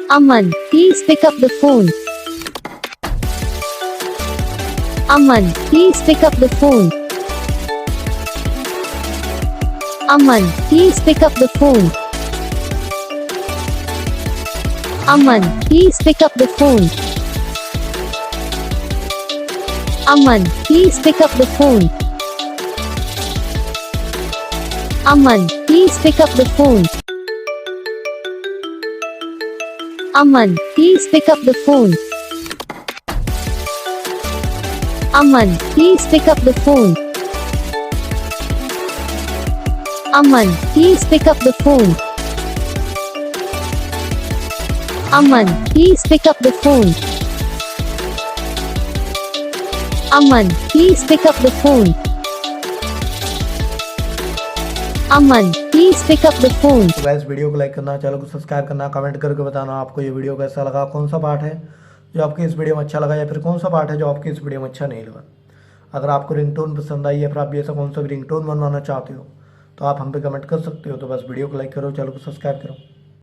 Aman, please pick up the phone. Aman, please pick up the phone. Aman, please pick up the phone. Aman, please pick up the phone. Aman, please pick up the phone. Aman, please pick up the phone. Aman, please pick up the phone. Aman, please pick up the phone. Aman, please pick up the phone. Aman, please pick up the phone. Aman, please pick up the phone. Aman, please pick up the phone. तो guys video को like करना, channel को subscribe करना, comment करके बताना आपको ये video कैसा लगा, कौन सा पार्ट है जो आपको इस वीडियो में अच्छा लगा या फिर कौन सा पार्ट है जो आपको इस वीडियो में अच्छा नहीं लगा। अगर आपको रिंगटोन पसंद आई या फिर आप भी ऐसा कौन सा भी रिंगटोन बनवाना चाहते हो तो आप हम पे कमेंट कर सकते हो। तो बस वीडियो को लाइक करो, चैनल को सब्सक्राइब करो।